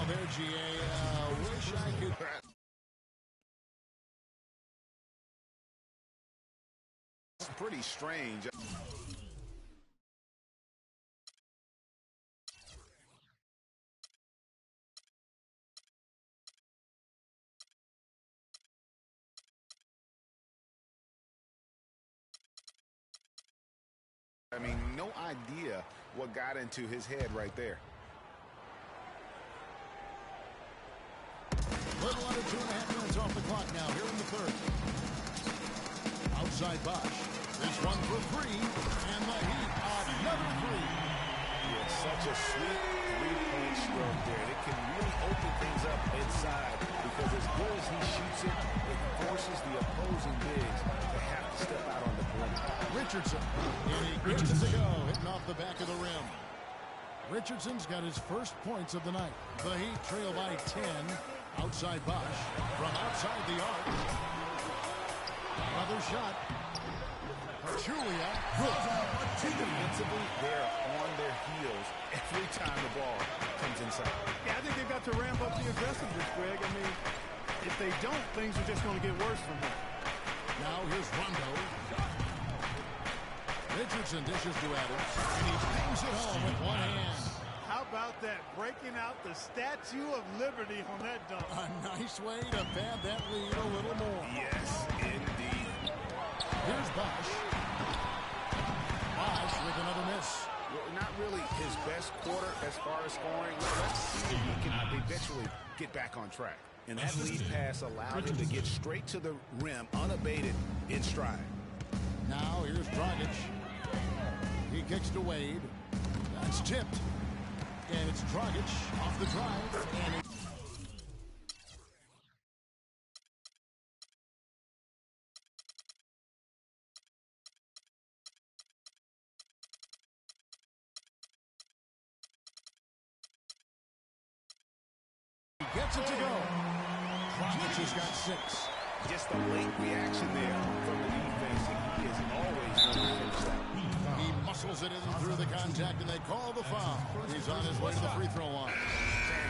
there, GA. Wish I could. It's pretty strange. I mean, no idea what got into his head right there. Little under 2.5 minutes off the clock now here in the third. Outside Bosch. This one for three. And the Heat, another three. Yeah, such a sweet three-point stroke there. It can really open things up inside because as good as he shoots it, it forces the opposing bigs to have to step out on the perimeter. Richardson. And he gets it to go, hitting off the back of the rim. Richardson's got his first points of the night. The Heat trail by 10. Outside Bosch. From outside the arc. Another shot. Julia. Defensively, they're on their heels every time the ball comes inside. Yeah, I think they've got to ramp up the aggressiveness, Greg. I mean, if they don't, things are just going to get worse from here. Now here's Rondo. Richardson dishes to Adams. And he bangs it home with one hand. How about that? Breaking out the Statue of Liberty on that dunk. A nice way to pad that lead a little more. Yes, indeed. Here's Bosch. Bosch with another miss. Well, not really his best quarter as far as scoring. Let's see if he can eventually get back on track. And that lead pass allowed him to get straight to the rim, unabated, in stride. Now here's Dragic. He kicks to Wade. That's tipped. And it's Dragic off the drive. And it gets it to go. Dragic has got 6. Just a late reaction there from the defense, and he is always going to finish that. He muscles it in through the contact, and they call the foul. He's on his way to the free throw line.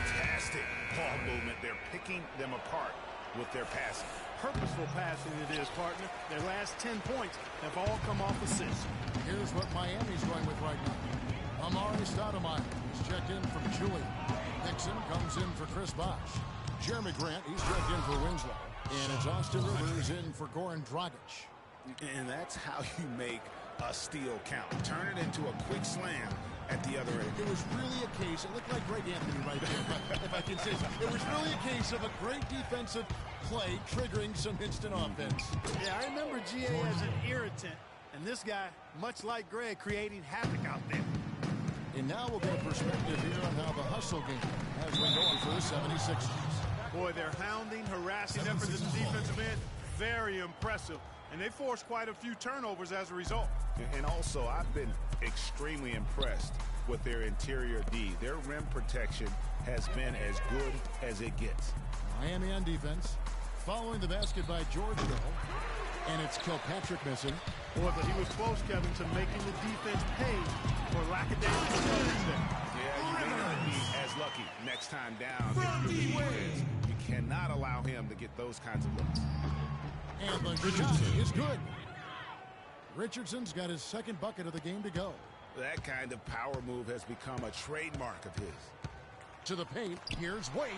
Fantastic ball movement. They're picking them apart with their passing. Purposeful passing it is, partner. Their last 10 points have all come off assists. Here's what Miami's going with right now. Amari Stoudemire is checked in from Julie. Nixon comes in for Chris Bosh. Jeremy Grant, he's checked in for Winslow. And it's Austin Rivers in for Goran Dragic. And that's how you make a steal count. Turn it into a quick slam at the other end. It was really a case, it looked like Greg Anthony right there, if I can say so. It was really a case of a great defensive play triggering some instant offense. Yeah, I remember GA as an irritant. And this guy, much like Greg, creating havoc out there. And now we'll get a perspective here on how the hustle game has been going for the 76ers. Boy, their hounding, harassing efforts at the defensive end, very impressive. And they forced quite a few turnovers as a result. And also, I've been extremely impressed with their interior D. Their rim protection has been as good as it gets. Miami on defense. Following the basket by George Hill. And it's Kilpatrick missing. Boy, but he was close, Kevin, to making the defense pay for lackadaisical coverage there. Yeah, you may not be as lucky next time down. If you're the defense, you cannot allow him to get those kinds of looks. And the shot is good. Richardson's got his second bucket of the game to go. That kind of power move has become a trademark of his. To the paint, here's Wade.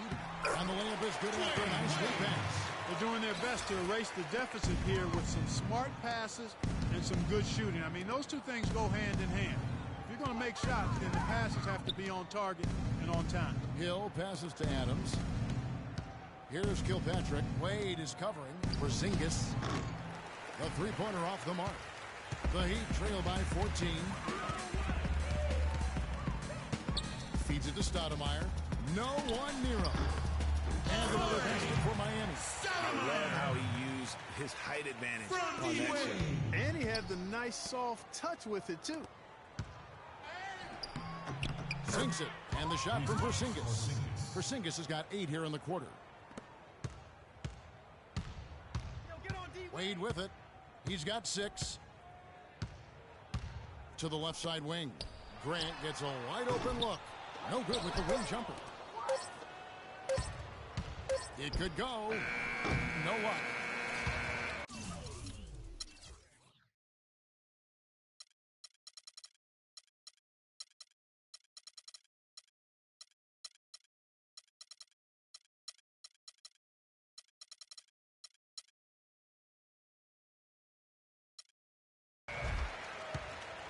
And the layup is good after a nice lead pass. They're doing their best to erase the deficit here with some smart passes and some good shooting. I mean, those two things go hand in hand. If you're going to make shots, then the passes have to be on target and on time. Hill passes to Adams. Here's Kilpatrick. Wade is covering for Zingis. The three-pointer off the mark. The Heat trail by 14. Feeds it to Stoudemire. No one near him. And another basket for Miami. I love how he used his height advantage on that shot. And he had the nice soft touch with it, too. Sinks it. And the shot from Porzingis. Porzingis has got 8 here in the quarter. Wade with it. He's got 6. To the left side wing. Grant gets a wide open look. No good with the wing jumper. It could go. No luck.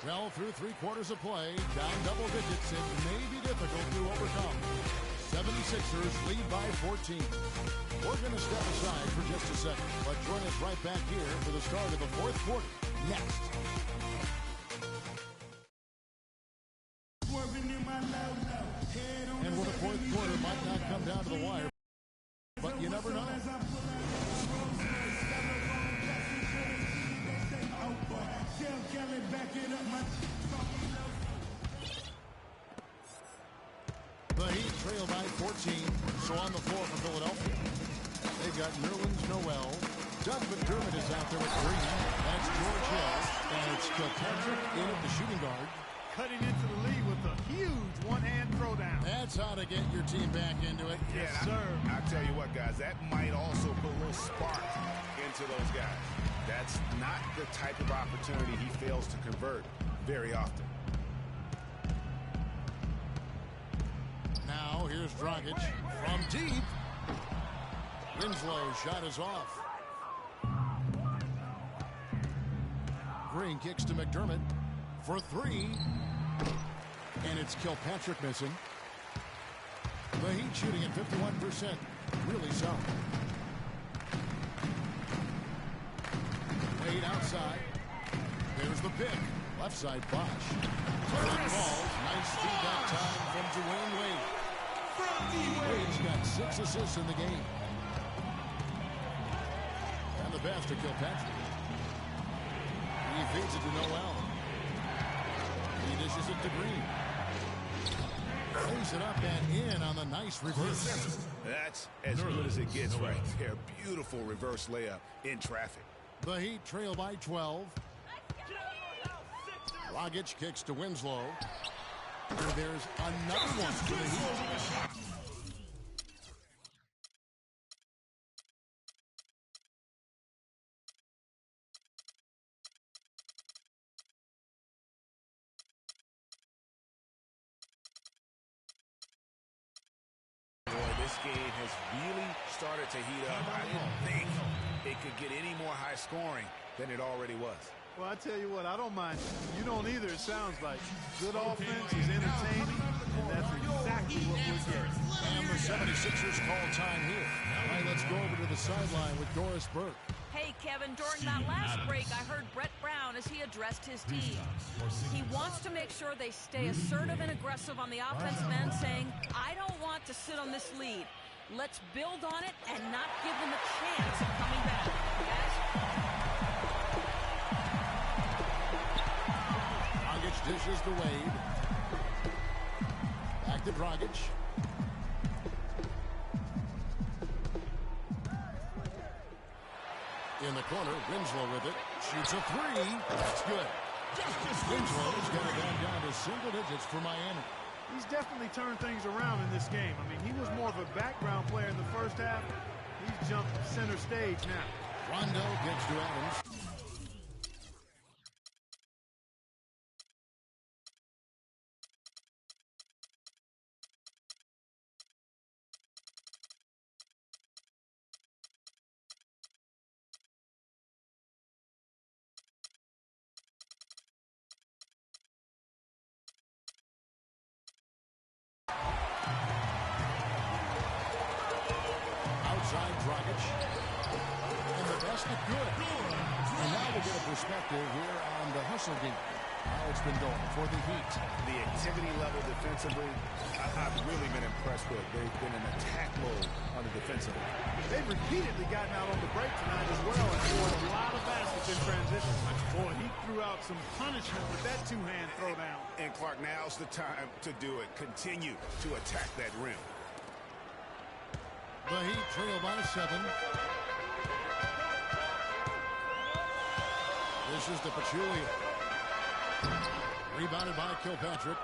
Well, through 3 quarters of play, down double digits, it may be difficult to overcome. 76ers lead by 14. We're going to step aside for just a second, but join us right back here for the start of the 4th quarter next. And well, the 4th quarter might not come down to the wire, but you never know. The Heat trail by 14, so on the floor for Philadelphia. They've got Nerlens Noel. Doug McDermott is out there with Green. That's George Hill. And it's Kilpatrick in at the shooting guard. Cutting into the lead with a huge one-hand throwdown. That's how to get your team back into it. Yes, sir. I'll tell you what, guys, that might also put a little spark into those guys. That's not the type of opportunity he fails to convert very often. Now, here's Dragic from deep. Winslow's shot is off. Green kicks to McDermott for 3. And it's Kilpatrick missing. The Heat shooting at 51%. Really solid. Wade outside. There's the pick. Left side Bosh. Clearing balls. Nice feed that time from Dwayne Wade. Wade's got 6 assists in the game. And the pass to Kilpatrick. He feeds it to Noel. He dishes it to Green. Lays it up and in on the nice reverse. That's as good as it gets right there. Beautiful reverse layup in traffic. The Heat trail by 12. Dragic kicks to Winslow. And there's another one for the Heat. This game has really started to heat up. I didn't think it could get any more high scoring than it already was. Well, I tell you what, I don't mind. You don't either, it sounds like. Good offense is entertaining, and that's exactly what we're getting. And the 76ers call time here. All right, let's go over to the sideline with Doris Burke. Hey, Kevin, during that last break, I heard Brett Brown as he addressed his team. He wants to make sure they stay assertive and aggressive on the offensive end, saying, I don't want to sit on this lead. Let's build on it and not give them a chance of coming back. Guys? Dragic dishes to Wade. Back to Dragic. In the corner, Winslow with it. Shoots a 3. That's good. Winslow's got it down to single digits for Miami. He's definitely turned things around in this game. I mean, he was more of a background player in the first half. He's jumped center stage now. Rondo gets to Adams. Outside Dragic. And the basket good. And now we'll get a perspective here on the hustle game. How it's been going for the Heat. The activity level defensively, I've really been impressed with. They've been in attack mode on the defensive end. They've repeatedly gotten out on the break tonight as well and scored a lot of baskets in transition. Boy, he threw out some punishment with that two-hand throwdown. And Clark, now's the time to do it. Continue to attack that rim. The Heat trail by 7. This is to Pachulia. Rebounded by Kilpatrick.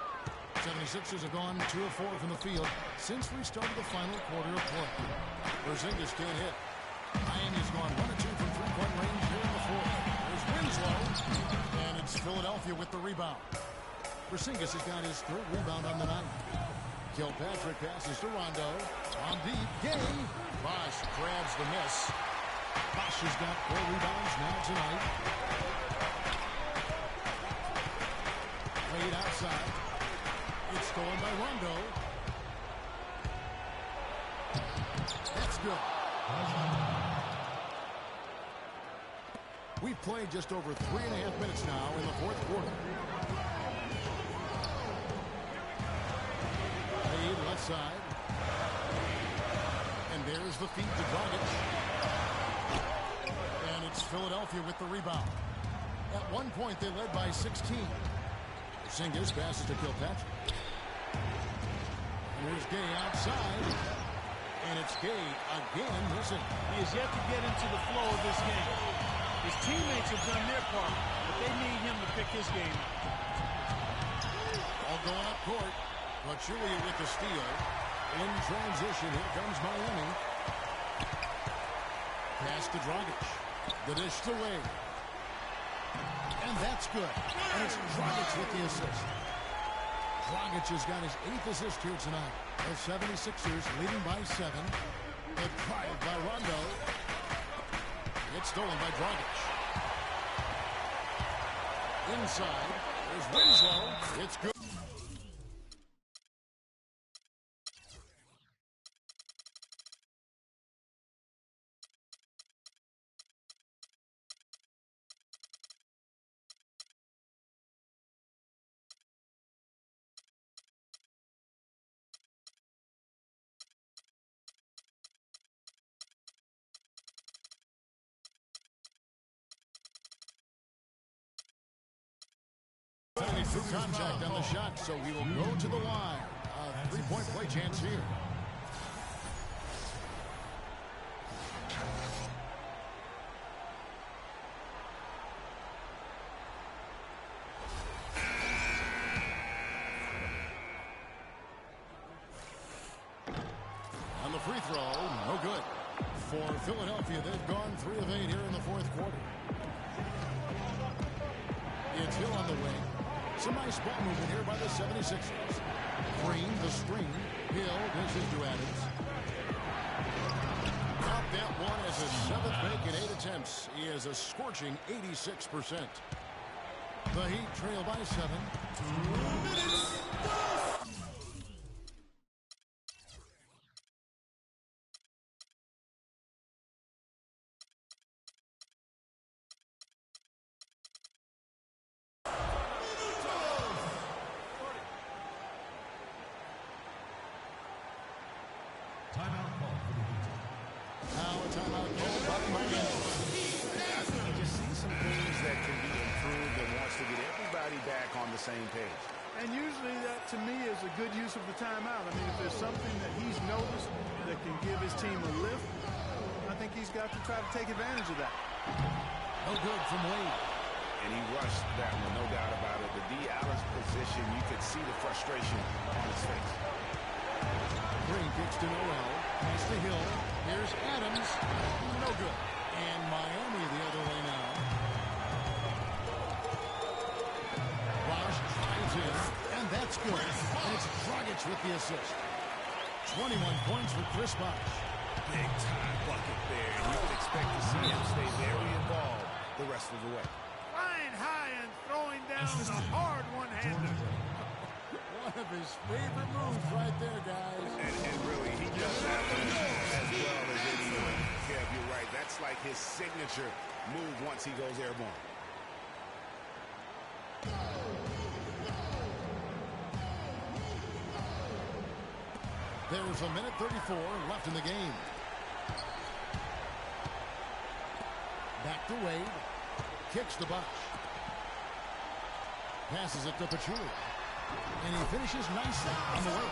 To 76ers have gone 2 of 4 from the field since we started the final quarter of play. Porzingis can't hit. Miami's gone 1 of 2 from three-point range here in the fourth. There's Winslow, and it's Philadelphia with the rebound. Porzingis has got his 3rd rebound on the night. Kilpatrick passes to Rondo. On deep, Gay. Bosh grabs the miss. Bosh has got 4 rebounds now tonight. Played outside. It's stolen by Rondo. That's good. We've played just over 3.5 minutes now in the fourth quarter. Played left side. And there's the feed to Dragic. And it's Philadelphia with the rebound. At one point, they led by 16. Porzingis passes to Kilpatrick. And here's Gay outside. And it's Gay again missing. He has yet to get into the flow of this game. His teammates have done their part, but they need him to pick his game up. All going up court. Pachulia with the steal. In transition, here comes Miami. Pass to Dragic. The dish to Wade. And that's good. And it's Dragic with the assist. Dragic has got his 8th assist here tonight. The 76ers leading by 7. The drive by Rondo. It's stolen by Dragic. Inside. There's Winslow. It's good. Through contact on the shot, so he will go to the line. A 3-point play chance here. On the free throw, no good. For Philadelphia, they've gone 3 of 8 here in the fourth quarter. It's Hill on the wing. Some nice ball movement here by the 76ers. Green, the screen. Hill dishes to Adams. Got that one as a 7th make in 8 attempts. He is a scorching 86%. The Heat trail by 7. 2 minutes. Same page. And usually that, to me, is a good use of the timeout. I mean, if there's something that he's noticed that can give his team a lift, I think he's got to try to take advantage of that. No good from Wade. And he rushed that one, no doubt about it. The D. Allen's position, you could see the frustration on his face. Green kicks to Noel. Pass to Hill. Here's Adams. No good. And Miami the other way now. And that's good. And it's Dragic with the assist. 21 points for Chris Bosh. Big time bucket there. And you would expect to see him stay very involved the rest of the way. Flying high and throwing down a hard one-hander. One of his favorite moves right there, guys. And really, he does that as well as anyone. Kev, you're right. That's like his signature move once he goes airborne. There's a minute 34 left in the game. Back to Wade. Kicks the Bosh. Passes it to Pachulia. And he finishes nicely on the way.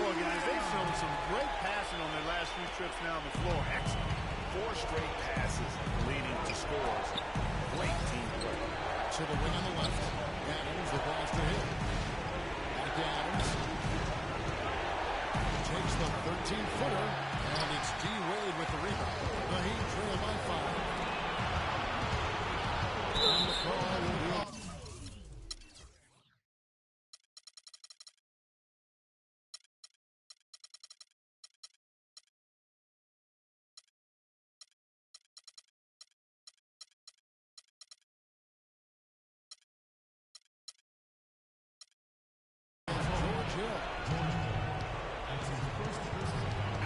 Boy, guys, they've shown some great passing on their last few trips down the floor. Excellent. 4 straight passes leading to scores. Great team play. To the wing on the left. Adams, the pass to Hill. Back Adams. Takes the 13-footer, and it's D. Wade with the rebound. The Heat trail by 5. And the call will be off.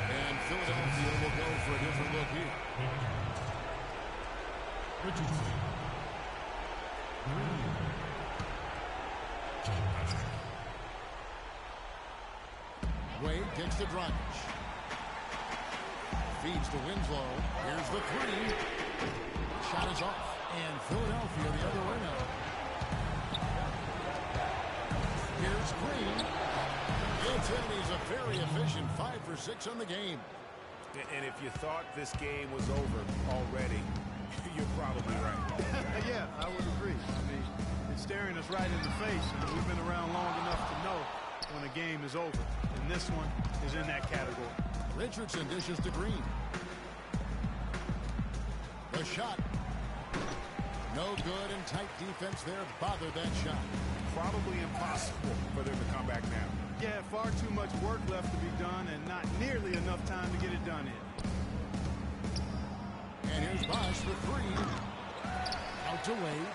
And Philadelphia will go for a different look here. Wade kicks to Dragic. Feeds to Winslow. Here's the three. Shot is off. And Philadelphia the other way now. Here's Green. It's in. He's a very efficient 5 for 6 on the game. And if you thought this game was over already, you're probably right. Yeah, I would agree. I mean, it's staring us right in the face. And we've been around long enough to know when a game is over. And this one is in that category. Richardson dishes to Green. The shot. No good, and tight defense there bothered that shot. Probably impossible for them to come back now. Yeah, far too much work left to be done and not nearly enough time to get it done in. And here's Bosch for three. Out to Wade.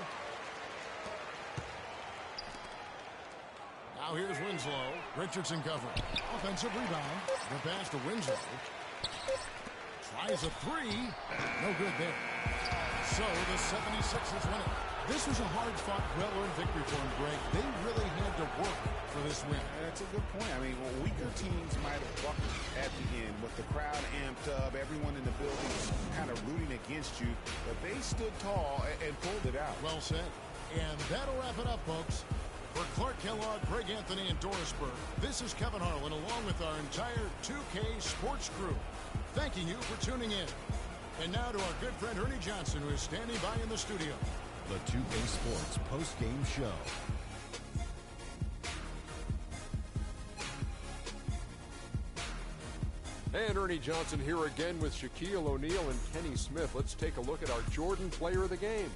Now here's Winslow. Richardson covering. Offensive rebound. The pass to Winslow. Tries a three. No good there. So the 76ers win it. This was a hard-fought, well-earned victory for them, Greg. They really had to work for this win. That's a good point. I mean, weaker teams might have buckled at the end with the crowd amped up, everyone in the building kind of rooting against you, but they stood tall and pulled it out. Well said. And that'll wrap it up, folks. For Clark Kellogg, Greg Anthony, and Doris Burke, this is Kevin Harlan along with our entire 2K Sports crew, thanking you for tuning in. And now to our good friend Ernie Johnson, who is standing by in the studio. The 2K Sports post-game show. And Ernie Johnson here again with Shaquille O'Neal and Kenny Smith. Let's take a look at our Jordan player of the game.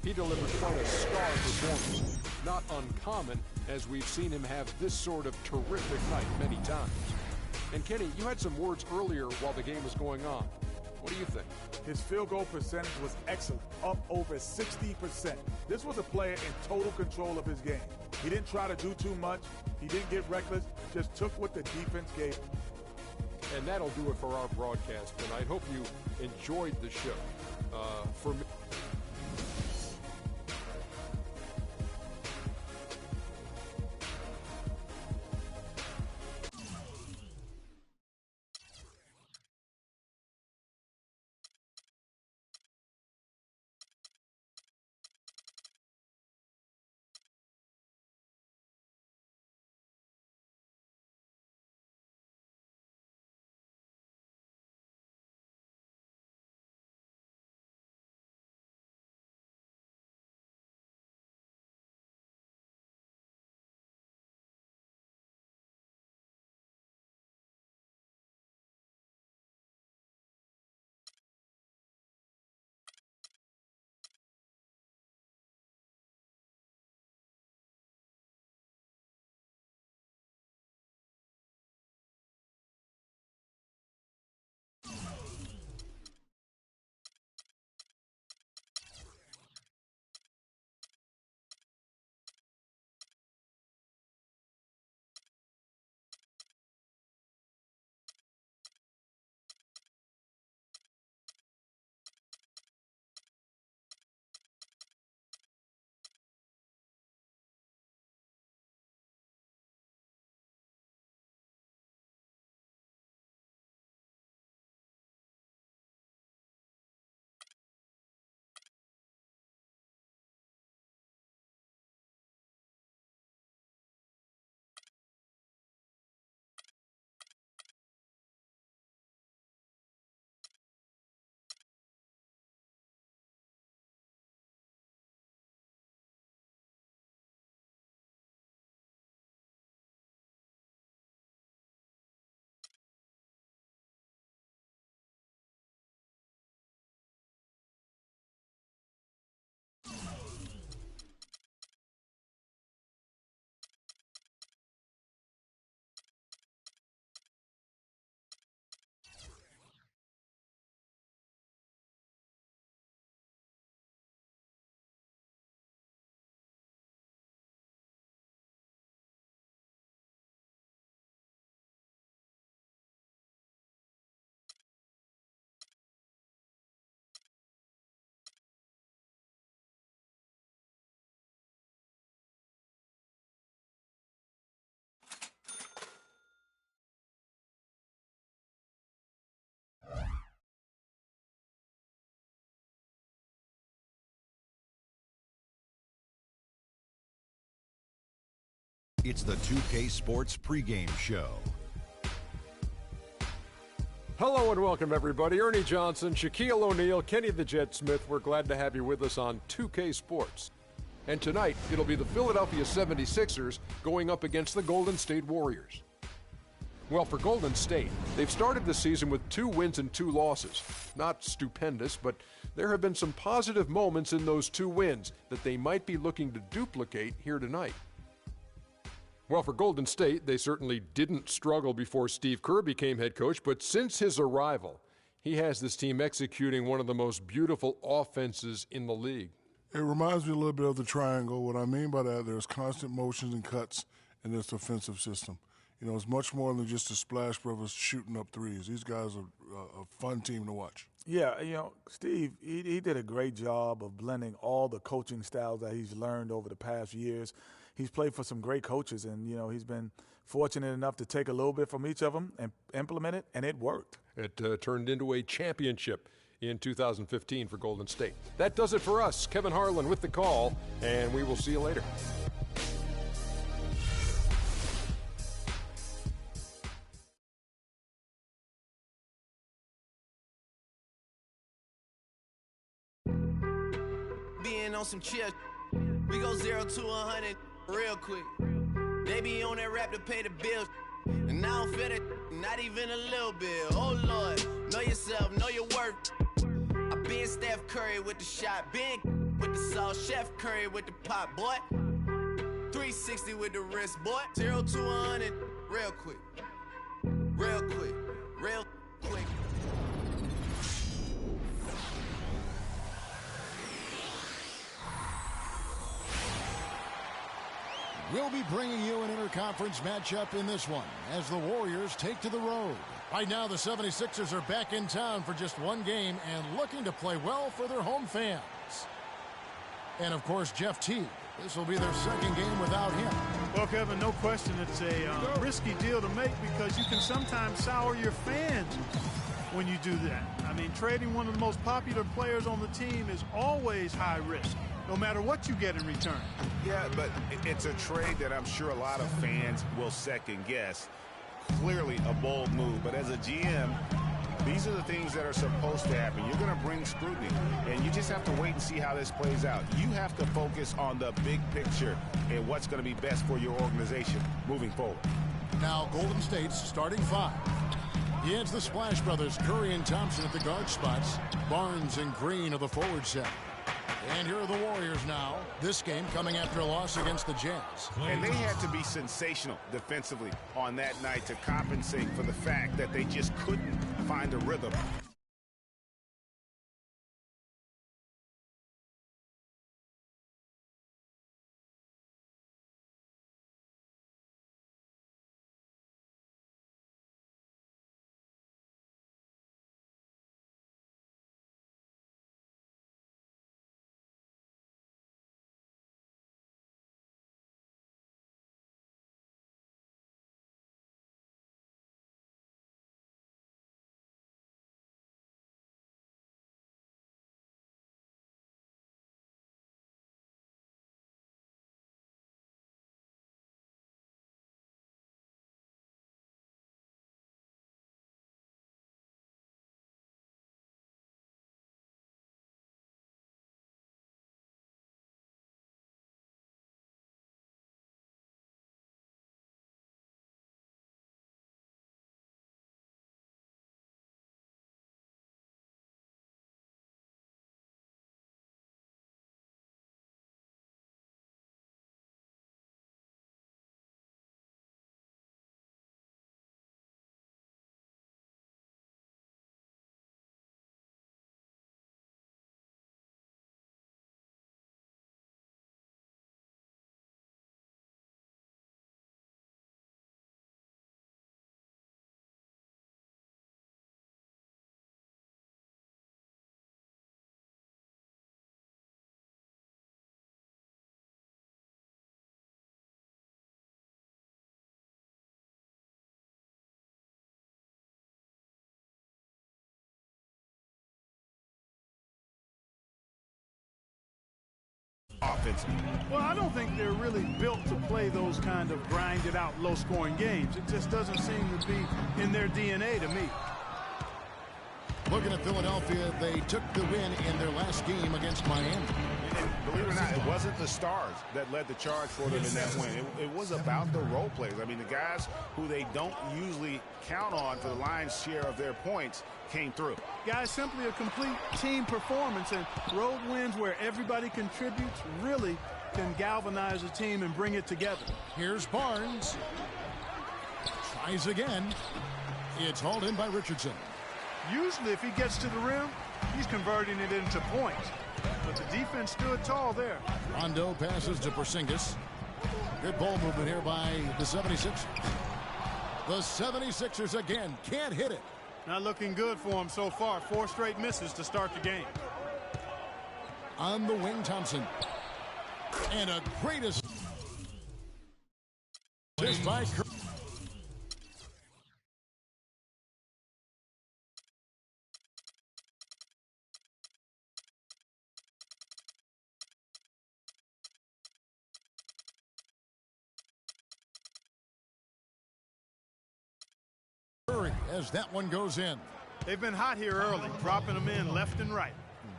He delivered quite a star performance. Not uncommon, as we've seen him have this sort of terrific night many times. And Kenny, you had some words earlier while the game was going on. What do you think? His field goal percentage was excellent, up over 60%. This was a player in total control of his game. He didn't try to do too much. He didn't get reckless, just took what the defense gave him. And that'll do it for our broadcast tonight. Hope you enjoyed the show. For me. It's the 2K Sports pregame show. Hello and welcome, everybody. Ernie Johnson, Shaquille O'Neal, Kenny the Jet Smith. We're glad to have you with us on 2K Sports. And tonight, it'll be the Philadelphia 76ers going up against the Golden State Warriors. Well, for Golden State, they've started the season with 2 wins and 2 losses. Not stupendous, but there have been some positive moments in those 2 wins that they might be looking to duplicate here tonight. Well, for Golden State, they certainly didn't struggle before Steve Kerr became head coach, but since his arrival, he has this team executing one of the most beautiful offenses in the league. It reminds me a little bit of the triangle. What I mean by that, there's constant motions and cuts in this offensive system. You know, it's much more than just the Splash Brothers shooting up threes. These guys are a fun team to watch. Yeah, you know, Steve, he did a great job of blending all the coaching styles that he's learned over the past years. He's played for some great coaches, and, you know, he's been fortunate enough to take a little bit from each of them and implement it, and it worked. It turned into a championship in 2015 for Golden State. That does it for us. Kevin Harlan with the call, and we will see you later. Being on some chill, we go 0 to 100 real quick. They be on that rap to pay the bills, and I don't feel it, not even a little bit. Oh Lord, know yourself, know your worth. I been Steph Curry with the shot, been with the sauce, Chef Curry with the pop, boy. 360 with the wrist, boy. 0 to 100 real quick, real quick, real quick. We'll be bringing you an interconference matchup in this one as the Warriors take to the road. Right now, the 76ers are back in town for just one game and looking to play well for their home fans. And, of course, Jeff Teague. This will be their second game without him. Well, Kevin, no question it's a risky deal to make because you can sometimes sour your fans when you do that. I mean, trading one of the most popular players on the team is always high risk, no matter what you get in return. Yeah, but it's a trade that I'm sure a lot of fans will second guess. Clearly a bold move, but as a GM, these are the things that are supposed to happen. You're going to bring scrutiny, and you just have to wait and see how this plays out. You have to focus on the big picture and what's going to be best for your organization moving forward. Now, Golden State's starting 5. He adds the Splash Brothers, Curry and Thompson at the guard spots. Barnes and Green are the forward set. And here are the Warriors now. This game coming after a loss against the Jazz. And they had to be sensational defensively on that night to compensate for the fact that they just couldn't find a rhythm. defensively. Well, I don't think they're really built to play those kind of grinded-out, low-scoring games. It just doesn't seem to be in their DNA to me. Looking at Philadelphia, they took the win in their last game against Miami. And believe it or not, it wasn't the stars that led the charge for them in that win. It was about the role players. I mean, the guys who they don't usually count on for the lion's share of their points came through. Guys, simply a complete team performance, and road wins where everybody contributes really can galvanize a team and bring it together. Here's Barnes. Tries again. It's hauled in by Richardson. Usually, if he gets to the rim, he's converting it into points. But the defense stood tall there. Rondo passes to Porzingis. Good ball movement here by the 76ers. The 76ers again can't hit it. Not looking good for him so far. 4 straight misses to start the game. On the wing, Thompson. And a great assist by Curry. As that one goes in. They've been hot here early, dropping them in left and right.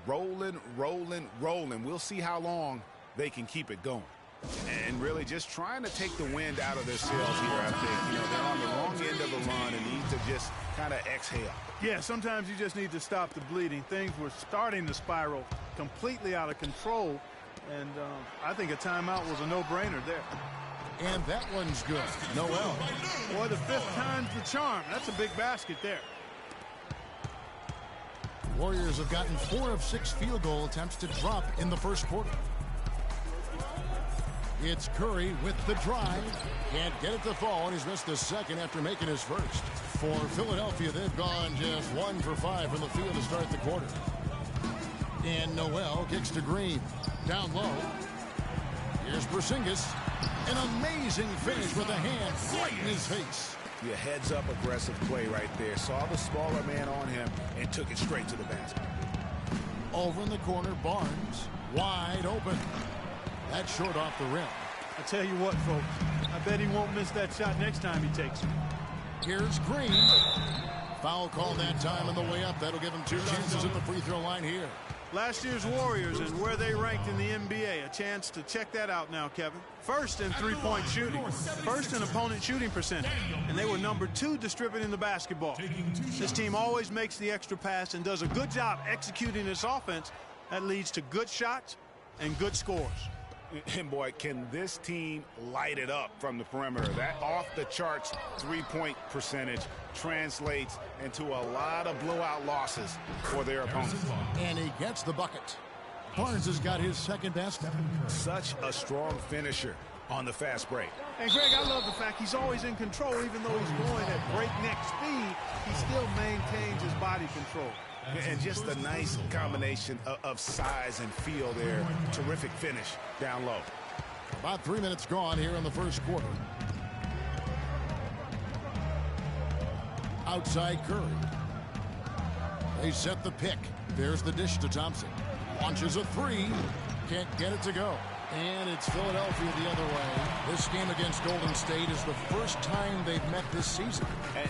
Rolling, rolling, rolling. We'll see how long they can keep it going. And really just trying to take the wind out of their sails here, I think. You know, they're on the wrong end of the run and need to just kind of exhale. Yeah, sometimes you just need to stop the bleeding. Things were starting to spiral completely out of control, and I think a timeout was a no-brainer there. And that one's good. Noel. Boy, the 5th time's the charm. That's a big basket there. Warriors have gotten 4 of 6 field goal attempts to drop in the first quarter. It's Curry with the drive. Can't get it to fall, and he's missed the second after making his first. For Philadelphia, they've gone just 1 for 5 from the field to start the quarter. And Noel kicks to Green. Down low. Here's Porzingis. An amazing finish with a hand right in his face. Yeah, heads-up aggressive play right there. Saw the smaller man on him and took it straight to the basket. Over in the corner, Barnes. Wide open. That's short off the rim. I tell you what, folks. I bet he won't miss that shot next time he takes it. Here's Green. Foul call that time on the way up. That'll give him 2 chances at the free throw line here. Last year's Warriors and where they ranked in the NBA. A chance to check that out now, Kevin. First in three-point shooting. First in opponent shooting percentage. And they were number 2 distributing the basketball. This team always makes the extra pass and does a good job executing its offense. That leads to good shots and good scores. And boy, can this team light it up from the perimeter. That off-the-charts three-point percentage translates into a lot of blowout losses for their opponents. And he gets the bucket. Barnes has got his second basket. Such a strong finisher on the fast break. And, Greg, I love the fact he's always in control. Even though he's going at breakneck speed, he still maintains his body control. And just a nice combination of size and feel there. Terrific finish down low. About 3 minutes gone here in the first quarter. Outside Curry. They set the pick. There's the dish to Thompson. Launches a 3. Can't get it to go. And it's Philadelphia the other way. This game against Golden State is the first time they've met this season.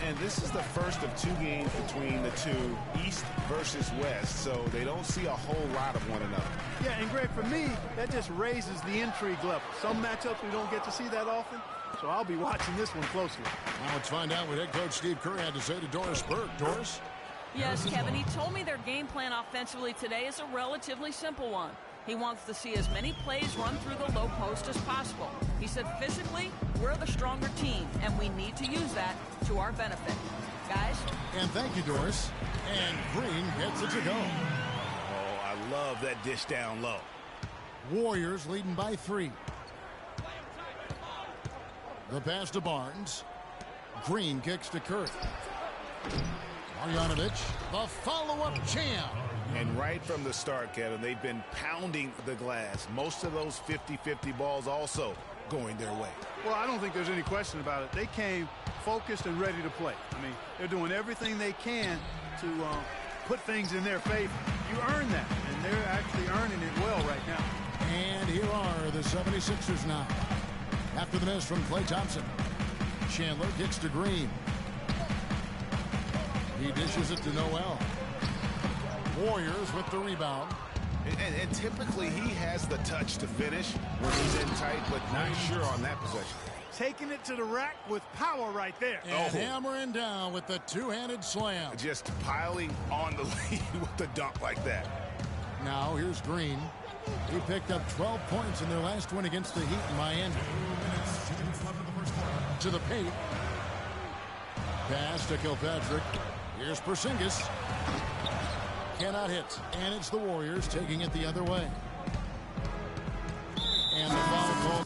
And this is the first of 2 games between the two, East versus West, so they don't see a whole lot of one another. Yeah, and Greg, for me, that just raises the intrigue level. Some matchups we don't get to see that often, so I'll be watching this one closely. Now let's find out what head coach Steve Kerr had to say to Doris Burke. Doris? Yes, Kevin, he told me their game plan offensively today is a relatively simple one. He wants to see as many plays run through the low post as possible. He said physically, we're the stronger team, and we need to use that to our benefit. Guys? And thank you, Doris. And Green gets it to go. Oh, I love that dish down low. Warriors leading by 3. The pass to Barnes. Green kicks to Curry. Marjanovic, the follow-up jam. And right from the start, Kevin, they've been pounding the glass. Most of those 50-50 balls also going their way. Well, I don't think there's any question about it. They came focused and ready to play. I mean, they're doing everything they can to put things in their favor. You earn that, and they're actually earning it well right now. And here are the 76ers now. After the miss from Klay Thompson. Chandler gets to Green. He dishes it to Noel. Warriors with the rebound. And typically he has the touch to finish when he's in tight, but not sure on that possession. Taking it to the rack with power right there. And hammering down with the two-handed slam. Just piling on the lead with the dunk like that. Now here's Green. He picked up 12 points in their last win against the Heat in Miami. To the paint. Pass to Kilpatrick. Here's Porzingis. Cannot hit. And it's the Warriors taking it the other way. And the foul call.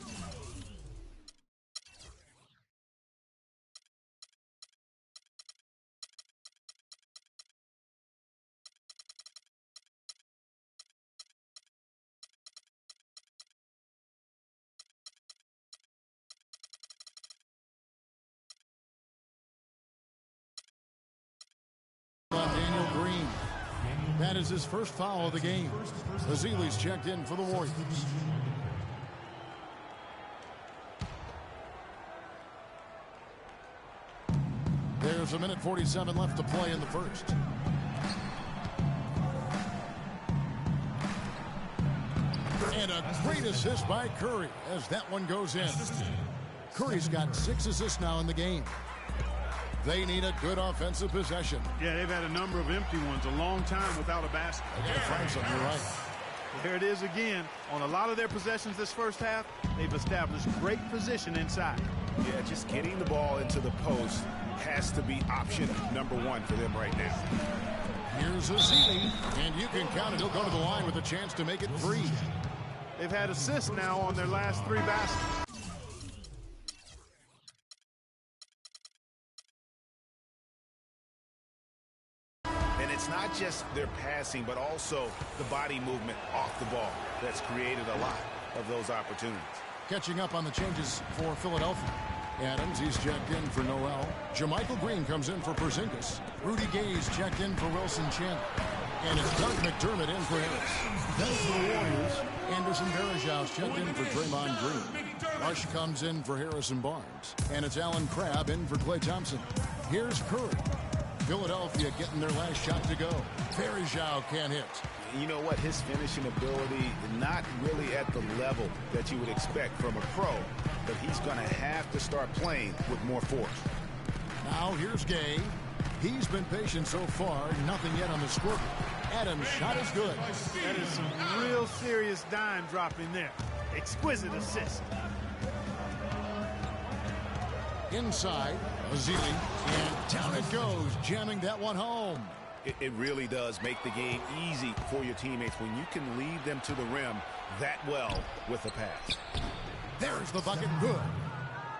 Daniel Green. That is his first foul of the game. Azili's checked in for the Warriors. There's a minute 47 left to play in the first. And a great assist by Curry as that one goes in. Curry's got 6 assists now in the game. They need a good offensive possession. Yeah, they've had a number of empty ones, a long time without a basket. They gotta find something, you're right. There it is again. On a lot of their possessions this first half, they've established great position inside. Yeah, just getting the ball into the post has to be option number 1 for them right now. Here's Azili, and you can count it. He'll go to the line with a chance to make it 3. They've had assists now on their last 3 baskets. And it's not just their passing, but also the body movement off the ball that's created a lot of those opportunities. Catching up on the changes for Philadelphia. Adams, he's checked in for Noel. JaMychal Green comes in for Porzingis. Rudy Gay's checked in for Wilson Chandler. And it's Doug McDermott in for Harris. Then for the Warriors, Anderson Varejau's checked in for Draymond Green. Rush comes in for Harrison Barnes. And it's Alan Crabb in for Klay Thompson. Here's Curry. Philadelphia getting their last shot to go. Varejau can't hit. You know what? His finishing ability, not really at the level that you would expect from a pro, but he's going to have to start playing with more force. Now here's Gay. He's been patient so far. Nothing yet on the scoreboard. Adams' shot is good. That is some real serious dime dropping there. Exquisite assist. Inside, Azili, and down it goes, jamming that one home. It really does make the game easy for your teammates when you can lead them to the rim that well with a pass. There's the bucket, good.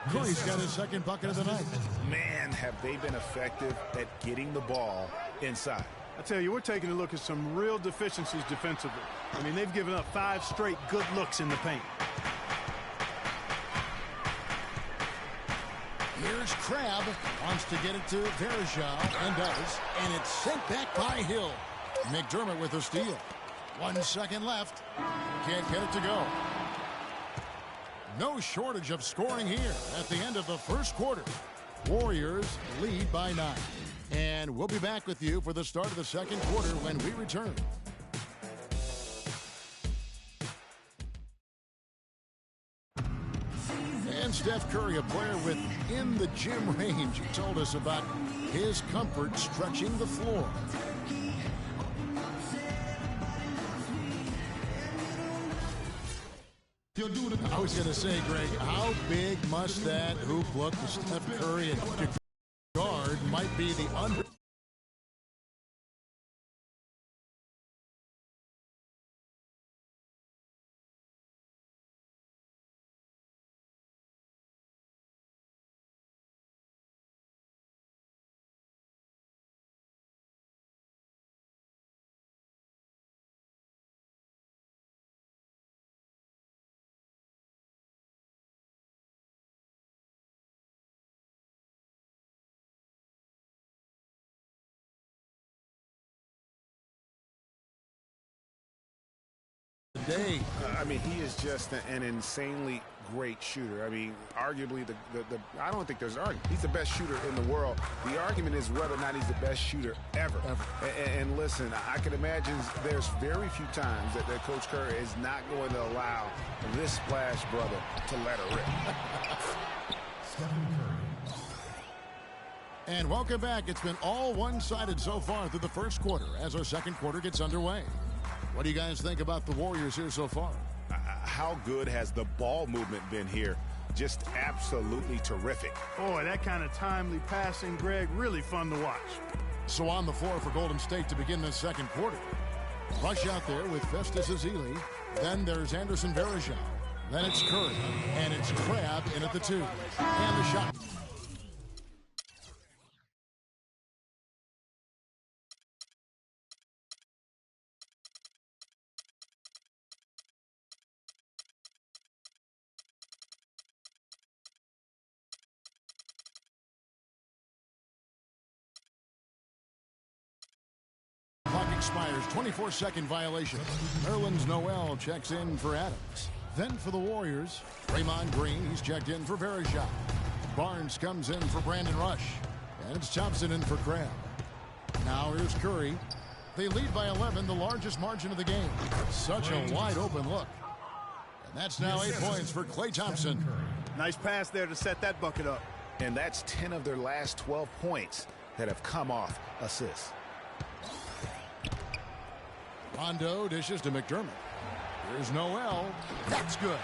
Curry's got his second bucket of the night. Man, have they been effective at getting the ball inside. I tell you, we're taking a look at some real deficiencies defensively. I mean, they've given up 5 straight good looks in the paint. Here's Crabb, wants to get it to Varejau, and does, and it's sent back by Hill. McDermott with a steal. 1 second left. Can't get it to go. No shortage of scoring here at the end of the first quarter. Warriors lead by 9. And we'll be back with you for the start of the second quarter when we return. And Steph Curry, a player within the gym range, told us about his comfort stretching the floor. I was going to say, Greg, how big must that hoop look to Steph Curry and to guard might be the under. day. I mean, he is just an insanely great shooter. I mean, arguably, I don't think there's an argument. He's the best shooter in the world. The argument is whether or not he's the best shooter ever. And listen, I can imagine there's very few times that Coach Curry is not going to allow this splash brother to let her rip. And welcome back. It's been all one-sided so far through the first quarter as our second quarter gets underway. What do you guys think about the Warriors here so far? How good has the ball movement been here? Just absolutely terrific. Boy, that kind of timely passing, Greg, really fun to watch. So on the floor for Golden State to begin this second quarter. Rush out there with Festus Ezeli. Then there's Anderson Varejao. Then it's Curry. And it's Crabbe in at the 2. And the shot. Clock expires, 24-second violation. Nerlens Noel checks in for Adams. Then for the Warriors, Draymond Green, he's checked in for Varejao. Barnes comes in for Brandon Rush. And it's Thompson in for Crabbe. Now here's Curry. They lead by 11, the largest margin of the game. Such a wide-open look. And that's now 8 points for Klay Thompson. Nice pass there to set that bucket up. And that's 10 of their last 12 points that have come off assists. Rondo dishes to McDermott. Here's Noel. That's good.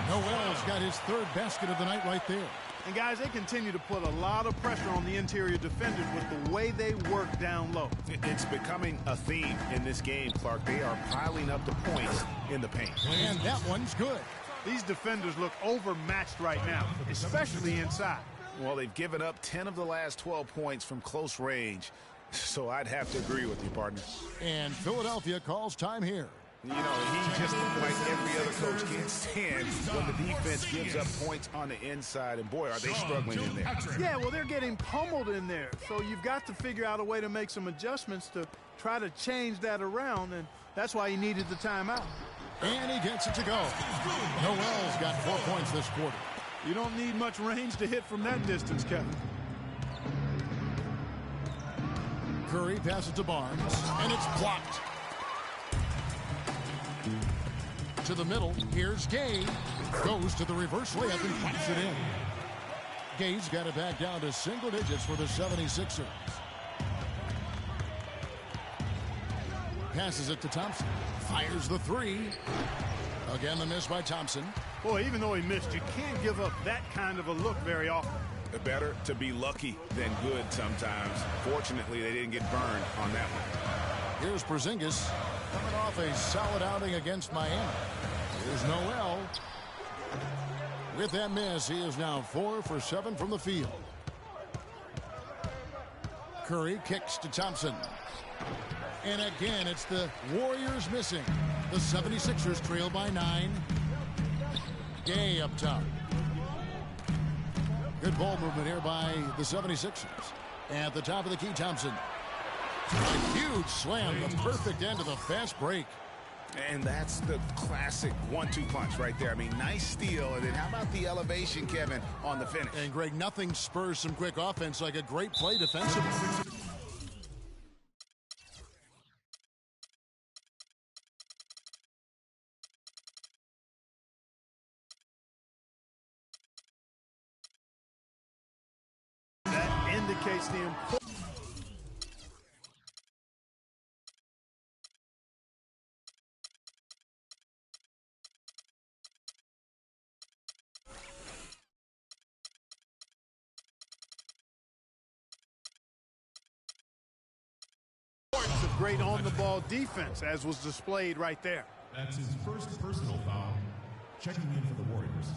Noel's got his third basket of the night right there. And, guys, they continue to put a lot of pressure on the interior defenders with the way they work down low. It's becoming a theme in this game, Clark. They are piling up the points in the paint. And that one's good. These defenders look overmatched right now, especially inside. Well, they've given up 10 of the last 12 points from close range. So I'd have to agree with you, partner. And Philadelphia calls time here. You know, he just, like every other coach, can't stand when the defense gives up points on the inside. And, boy, are they struggling in there. Yeah, well, they're getting pummeled in there. So you've got to figure out a way to make some adjustments to try to change that around. And that's why he needed the timeout. And he gets it to go. Noel's got 4 points this quarter. You don't need much range to hit from that distance, Kevin. Curry passes to Barnes, and it's blocked. To the middle, here's Gay. Goes to the reverse layup and pops it in. Gay's got it back down to single digits for the 76ers. Passes it to Thompson. Fires the 3. Again, the miss by Thompson. Boy, even though he missed, you can't give up that kind of a look very often. Better to be lucky than good sometimes. Fortunately, they didn't get burned on that one. Here's Porzingis coming off a solid outing against Miami. Here's Noel. With that miss, he is now 4 for 7 from the field. Curry kicks to Thompson. And again, it's the Warriors missing. The 76ers trail by 9. Gay up top. Good ball movement here by the 76ers. At the top of the key, Thompson. A huge slam, the perfect end of the fast break. And that's the classic 1-2 punch right there. I mean, nice steal. And then how about the elevation, Kevin, on the finish? And, Greg, nothing spurs some quick offense like a great play defensively. Indicates the importance. Of great on-the-ball defense, as was displayed right there. That's his first personal foul. Checking in for the Warriors,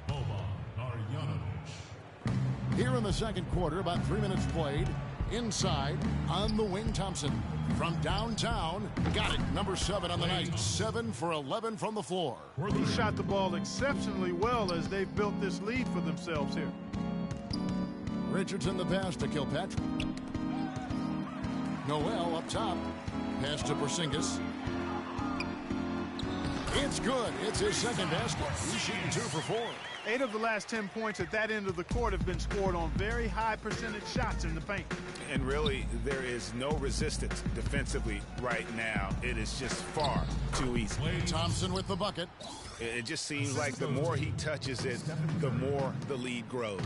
Boban Marjanovic. Here in the second quarter, about 3 minutes played. Inside, on the wing, Thompson. From downtown, got it. Number 7 on the night. 7 for 11 from the floor. He shot the ball exceptionally well as they've built this lead for themselves here. Richardson the pass to Kilpatrick. Noel up top. Pass to Porzingis. It's good. It's his second basket. He's shooting 2 for 4. 8 of the last 10 points at that end of the court have been scored on very high percentage shots in the paint. And really, there is no resistance defensively right now. It is just far too easy. Thompson with the bucket. It just seems like the more he touches it, the more the lead grows.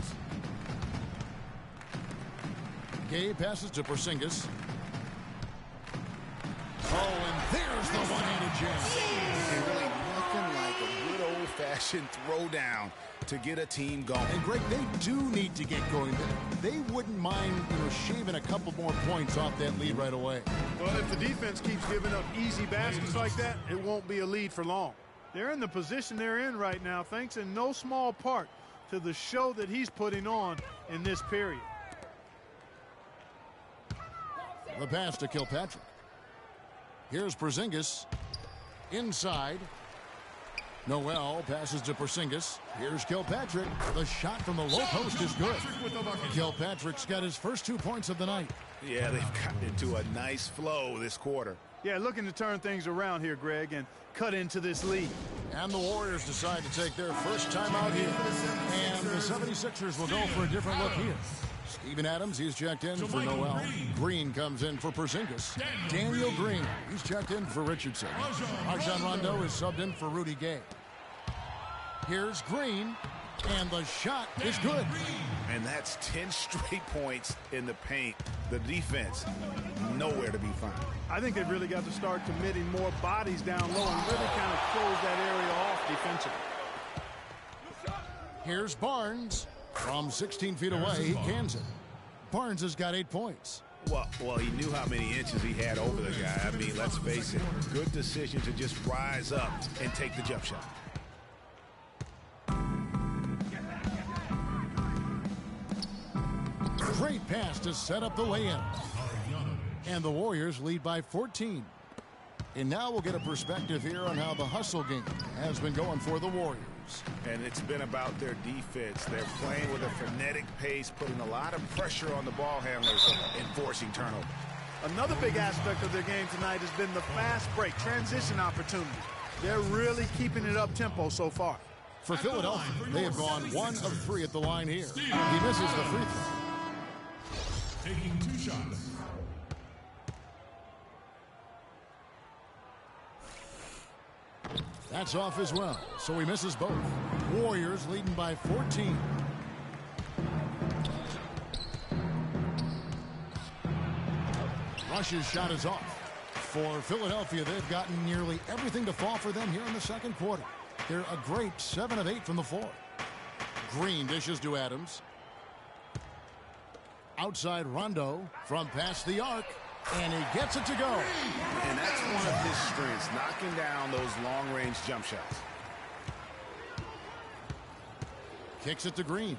Gay passes to Porzingis. Oh, and there's the one-handed jam. And really nothing like a good old-fashioned throwdown to get a team going. And Greg, they do need to get going. They wouldn't mind, shaving a couple more points off that lead right away. Well, if the defense keeps giving up easy baskets like that, it won't be a lead for long. They're in the position they're in right now, thanks in no small part to the show that he's putting on in this period. The pass to Kilpatrick. Here's Porzingis. Inside. Noel passes to Porzingis. Here's Kilpatrick. The shot from the low post is good. Kilpatrick's got his first 2 points of the night. Yeah, they've gotten into a nice flow this quarter. Yeah, looking to turn things around here, Greg, and cut into this lead. And the Warriors decide to take their first time out here. And the 76ers will go for a different look here. Steven Adams, he's checked in for Noel. Green comes in for Porzingis. Daniel Green, he's checked in for Richardson. Rajon Rondo is subbed in for Rudy Gay. Here's Green, and the shot is good. And that's 10 straight points in the paint. The defense, nowhere to be found. I think they've really got to start committing more bodies down low and really kind of close that area off defensively. Here's Barnes. From 16 feet away, he cans it. Barnes has got 8 points. Well, he knew how many inches he had over the guy. I mean, let's face it, good decision to just rise up and take the jump shot. Great pass to set up the lay-in. And the Warriors lead by 14. And now we'll get a perspective here on how the hustle game has been going for the Warriors. And it's been about their defense. They're playing with a frenetic pace, putting a lot of pressure on the ball handlers and forcing turnovers. Another big aspect of their game tonight has been the fast break, transition opportunity. They're really keeping it up tempo so far. For Philadelphia, they have gone 1 of 3 at the line here. He misses the free throw. Taking 2 shots. That's off as well, so he misses both. Warriors leading by 14. Rush's shot is off. For Philadelphia, they've gotten nearly everything to fall for them here in the second quarter. They're a great 7 of 8 from the floor. Green dishes to Adams. Outside Rondo from past the arc. And he gets it to go. And that's one of his strengths, knocking down those long-range jump shots. Kicks it to Green.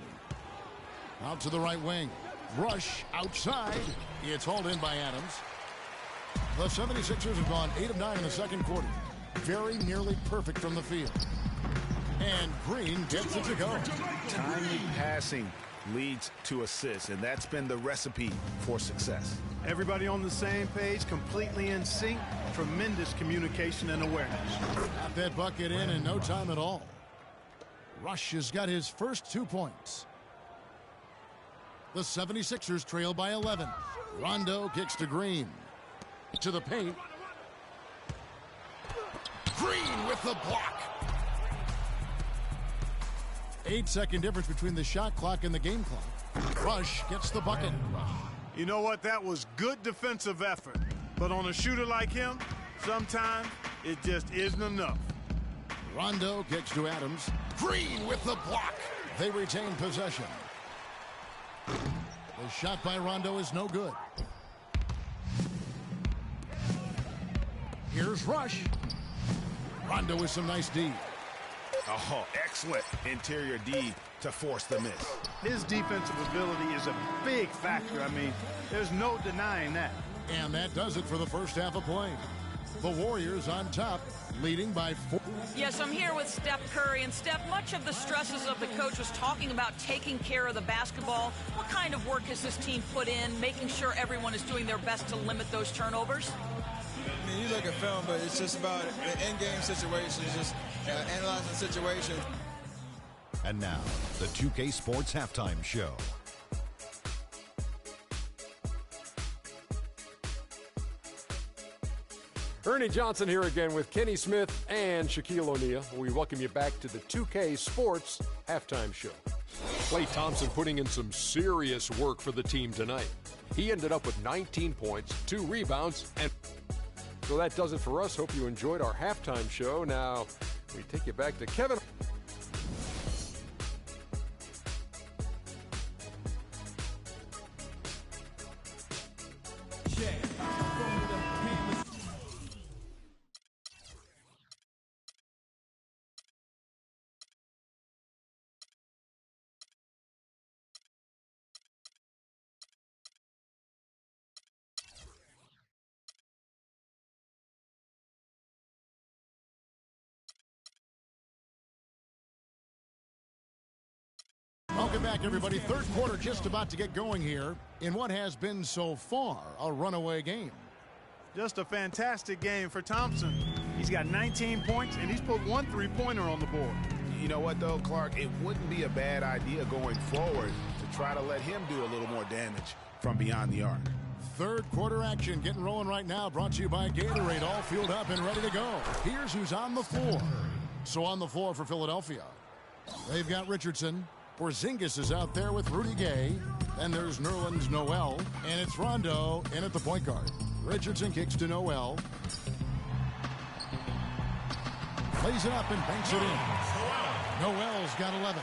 Out to the right wing. Rush outside. It's hauled in by Adams. The 76ers have gone 8 of 9 in the second quarter. Very nearly perfect from the field. And Green gets it to go. Timely passing leads to assists, and that's been the recipe for success. Everybody on the same page, completely in sync. Tremendous communication and awareness. Got that bucket in no time at all. Rush has got his first 2 points. The 76ers trail by 11. Rondo kicks to Green. To the paint. Green with the block. 8-second difference between the shot clock and the game clock. Rush gets the bucket. You know what? That was good defensive effort. But on a shooter like him, sometimes it just isn't enough. Rondo kicks to Adams. Green with the block. They retain possession. The shot by Rondo is no good. Here's Rush. Rondo with some nice D. Oh, excellent interior D to force the miss. His defensive ability is a big factor. I mean, there's no denying that. And that does it for the first half of play. The Warriors on top, leading by 4. Yes, I'm here with Steph Curry. And Steph, much of the stresses of the coach was talking about taking care of the basketball. What kind of work has this team put in, making sure everyone is doing their best to limit those turnovers? I mean, you look at film, but it's just about in-game situations, just analyzing the situation. And now, the 2K Sports Halftime Show. Ernie Johnson here again with Kenny Smith and Shaquille O'Neal. We welcome you back to the 2K Sports Halftime Show. Klay Thompson putting in some serious work for the team tonight. He ended up with 19 points, 2 rebounds, and so that does it for us. Hope you enjoyed our halftime show. Now, we take you back to Kevin. Welcome back, everybody. Third quarter just about to get going here in what has been so far a runaway game. Just a fantastic game for Thompson. He's got 19 points, and he's put 1 3-pointer on the board. You know what, though, Clark? It wouldn't be a bad idea going forward to try to let him do a little more damage from beyond the arc. Third quarter action getting rolling right now, brought to you by Gatorade, all fueled up and ready to go. Here's who's on the floor. So on the floor for Philadelphia, they've got Richardson. Porzingis is out there with Rudy Gay. Then there's Nerlens Noel, and it's Rondo in at the point guard. Richardson kicks to Noel. Plays it up and banks it in. Noel's got 11.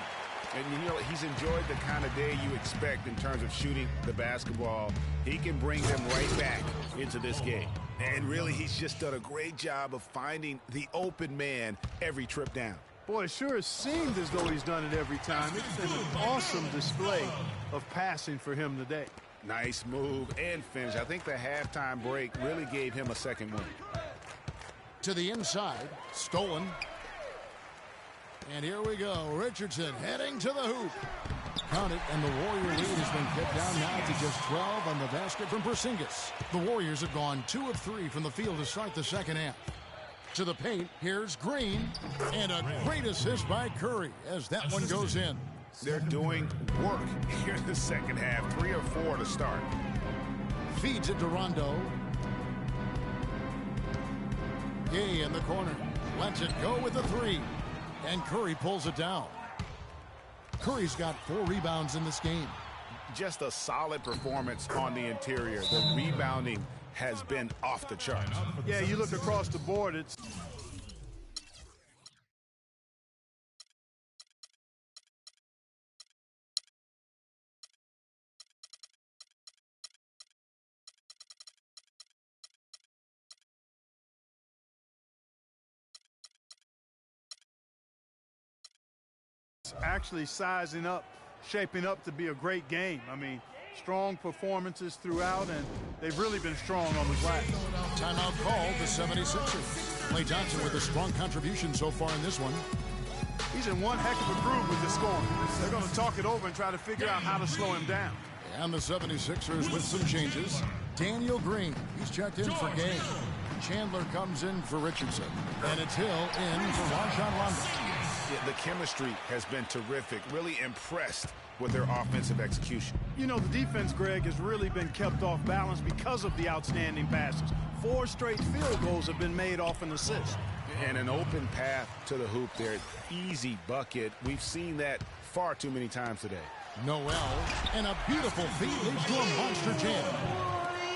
And, you know, he's enjoyed the kind of day you expect in terms of shooting the basketball. He can bring them right back into this game. And really, he's just done a great job of finding the open man every trip down. Boy, it sure seemed as though he's done it every time. It's been an awesome display of passing for him today. Nice move and finish. I think the halftime break really gave him a second win. To the inside, stolen. And here we go. Richardson heading to the hoop. Count it, and the Warrior lead has been kept down now to just 12 on the basket from Porzingis. The Warriors have gone 2 of 3 from the field to start the second half. To the paint, here's Green, and a great assist by Curry as that one goes in. They're doing work here in the second half, 3 or 4 to start. Feeds it to Rondo. Gay in the corner, lets it go with the 3, and Curry pulls it down. Curry's got 4 rebounds in this game. Just a solid performance on the interior. The rebounding has been off the charts. Yeah, you look across the board, it's actually sizing up, shaping up to be a great game. I mean, strong performances throughout, and they've really been strong on the glass. Timeout called the 76ers. Klay Thompson with a strong contribution so far in this one. He's in one heck of a groove with the scoring. They're going to talk it over and try to figure out how to slow him down. And the 76ers with some changes. Daniel Green, he's checked in for Gay. Chandler comes in for Richardson. And it's Hill in for Rajon Rondo. Yeah, the chemistry has been terrific. Really impressed with their offensive execution. You know, the defense, Greg, has really been kept off balance because of the outstanding passes. 4 straight field goals have been made off an assist. And an open path to the hoop there. Easy bucket. We've seen that far too many times today. Noel, and a beautiful feed leads to a monster jam.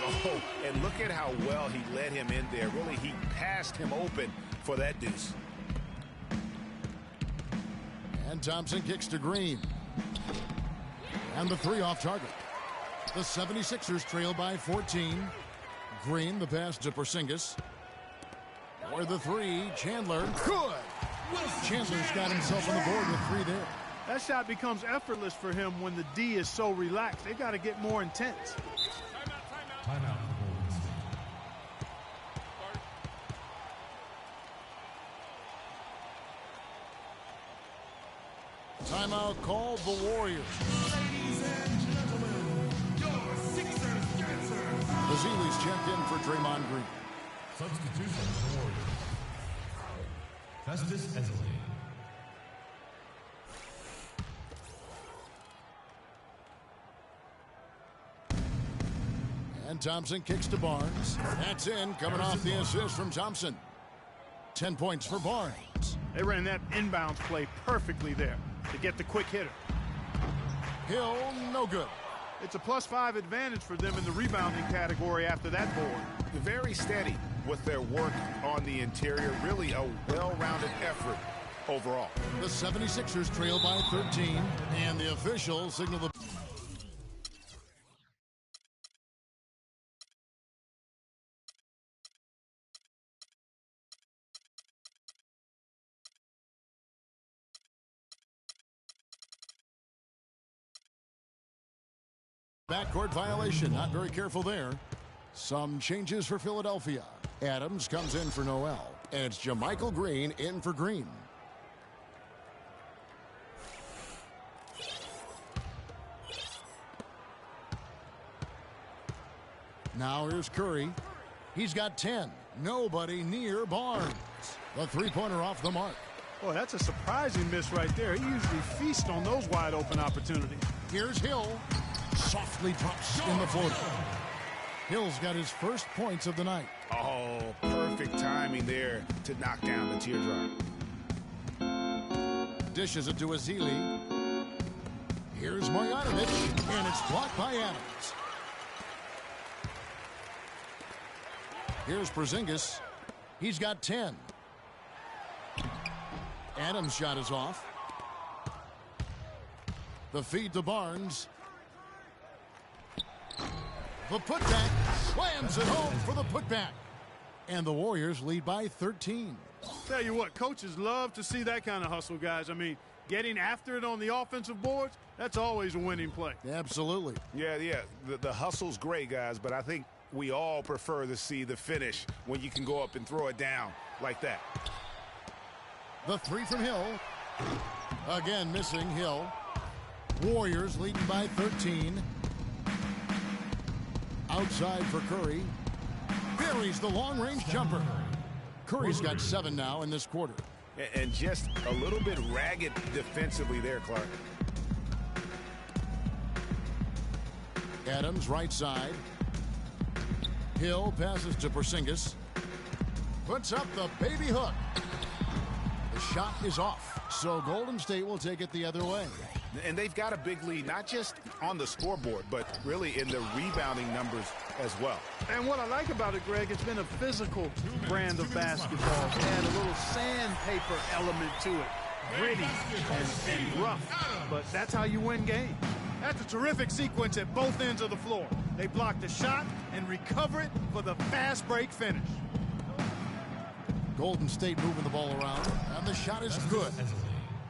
Oh, and look at how well he led him in there. Really, he passed him open for that deuce. And Thompson kicks to Green. And the 3 off target. The 76ers trail by 14. Green, the pass to Porzingis. For the 3, Chandler. Good! Chandler's got himself on the board with 3 there. That shot becomes effortless for him when the D is so relaxed. They've got to get more intense. Timeout. Timeout called the Warriors. Ladies and gentlemen, your Sixers dancer. Bazili's checked in for Draymond Green. Substitution for the Warriors. Festus Ezeli. And Thompson kicks to Barnes. That's in, coming off the assist from Thompson. 10 points for Barnes. They ran that inbounds play perfectly there to get the quick hitter. Hill, no good. It's a +5 advantage for them in the rebounding category after that board. Very steady with their work on the interior. Really a well-rounded effort overall. The 76ers trail by 13, and the officials signal the... Backcourt violation, not very careful there. Some changes for Philadelphia. Adams comes in for Noel, and it's JaMychal Green in for Green. Now here's Curry. He's got 10. Nobody near Barnes. The three-pointer off the mark. Boy, that's a surprising miss right there. He usually feasts on those wide-open opportunities. Here's Hill. Softly drops in the floater. Hill's got his first points of the night. Oh, perfect timing there to knock down the teardrop. Dishes it to Ezeli. Here's Marjanovic, and it's blocked by Adams. Here's Porzingis. He's got 10. Adams' shot is off. The feed to Barnes. The putback slams it home for the putback. And the Warriors lead by 13. Tell you what, coaches love to see that kind of hustle, guys. I mean, getting after it on the offensive boards, that's always a winning play. Absolutely. Yeah. The hustle's great, guys, but I think we all prefer to see the finish when you can go up and throw it down like that. The three from Hill. Again, missing Hill. Warriors leading by 13. Outside for Curry. Buries the long-range jumper. Curry's got 7 now in this quarter. And just a little bit ragged defensively there, Clark. Adams right side. Hill passes to Porzingis. Puts up the baby hook. The shot is off, so Golden State will take it the other way. And they've got a big lead, not just on the scoreboard, but really in the rebounding numbers as well. And what I like about it, Greg, it's been a physical brand of basketball. It had a little sandpaper element to it. Gritty and rough, but that's how you win games. That's a terrific sequence at both ends of the floor. They block the shot and recover it for the fast break finish. Golden State moving the ball around, and the shot is good.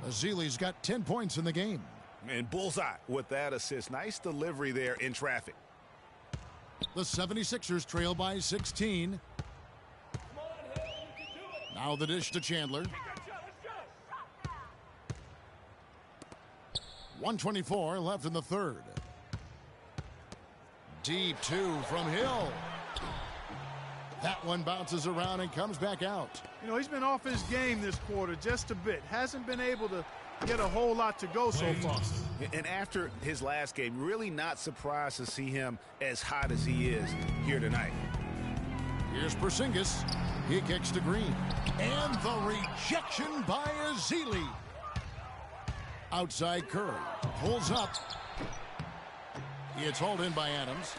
Ezeli's got 10 points in the game. And bullseye with that assist. Nice delivery there in traffic. The 76ers trail by 16. Now the dish to Chandler. 1:24 left in the third. Deep two from Hill. That one bounces around and comes back out. You know, he's been off his game this quarter just a bit. Hasn't been able to get a whole lot to go so far. And after his last game, really not surprised to see him as hot as he is here tonight. Here's Porzingis. He kicks to Green. And the rejection by Ezeli. Outside Curry. Pulls up. It's hauled in by Adams.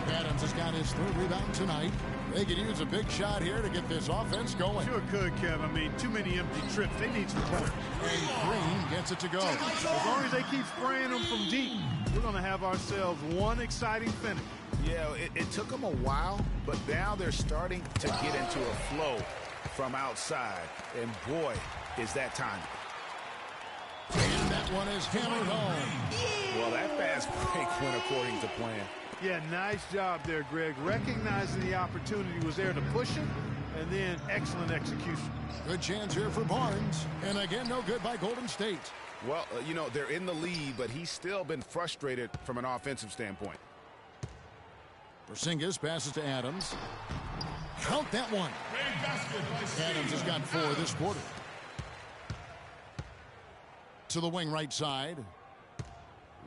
Adams has got his third rebound tonight. They could use a big shot here to get this offense going. Sure could, Kev. I mean, too many empty trips. They need some points. And Green gets it to go. As long as they keep spraying them from deep, we're going to have ourselves one exciting finish. Yeah, it took them a while, but now they're starting to get into a flow from outside. And boy, is that time. And that one is hammered home. Well, that fast break went according to plan. Yeah, nice job there, Greg. Recognizing the opportunity was there to push it, and then excellent execution. Good chance here for Barnes. And again, no good by Golden State. Well, you know, they're in the lead, but he's still been frustrated from an offensive standpoint. Porzingis passes to Adams. Count that one. Adams has got 4 this quarter. To the wing right side.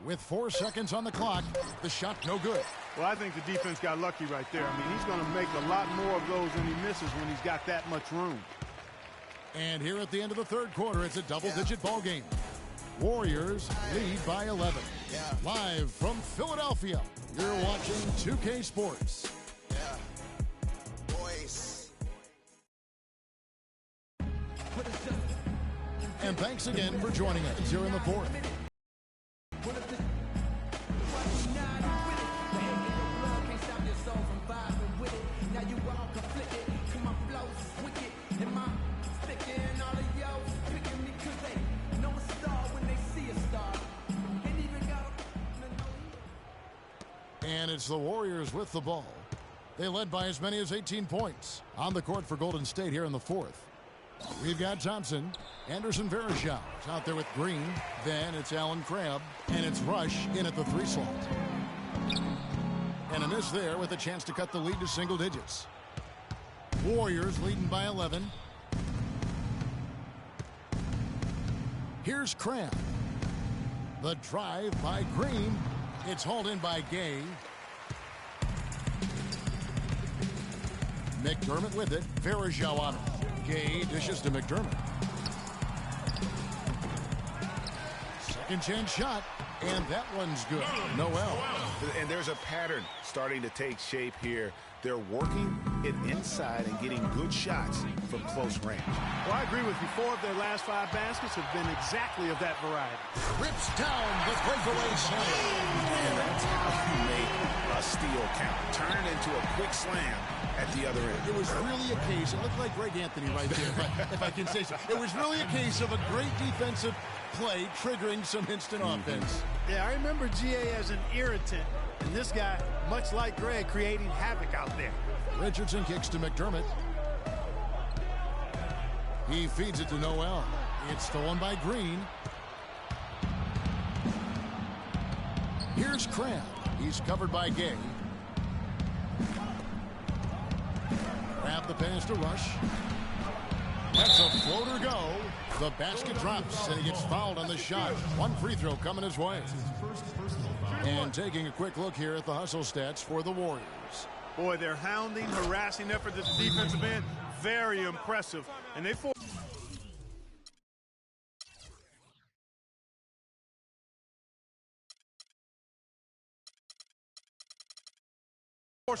With 4 seconds on the clock, the shot no good. Well, I think the defense got lucky right there. I mean, he's going to make a lot more of those than he misses when he's got that much room. And here at the end of the third quarter, it's a double-digit ball game. Warriors lead by 11. Live from Philadelphia, you're watching 2K Sports. And thanks again for joining us here in the fourth. And it's the Warriors with the ball. They led by as many as 18 points on the court for Golden State here in the fourth. We've got Thompson, Anderson Varejao is out there with Green. Then it's Allen Crabbe, and it's Rush in at the 3 slot. And a miss there with a chance to cut the lead to single digits. Warriors leading by 11. Here's Crabbe. The drive by Green. It's hauled in by Gay. McDermott with it. Varejao on it. Gay dishes to McDermott. Second chance shot, and that one's good. Noel. And there's a pattern starting to take shape here. They're working it inside and getting good shots from close range. Well, I agree with you. 4 of their last 5 baskets have been exactly of that variety. Rips down the breakaway slam. And that's how you make a steal count. Turn it into a quick slam at the other end. It was really a case, it looked like Greg Anthony right there, if I can say so. It was really a case of a great defensive play triggering some instant offense. Yeah, I remember GA as an irritant, and this guy, much like Greg, creating havoc out there. Richardson kicks to McDermott. He feeds it to Noel. It's stolen by Green. Here's Crabbe. He's covered by Gay. Grab the pass to Rush. That's a floater go. The basket drops, and he gets fouled on the shot. 1 free throw coming his way. And taking a quick look here at the hustle stats for the Warriors. Boy, their hounding, harassing effort at the defensive end, very impressive. And they forced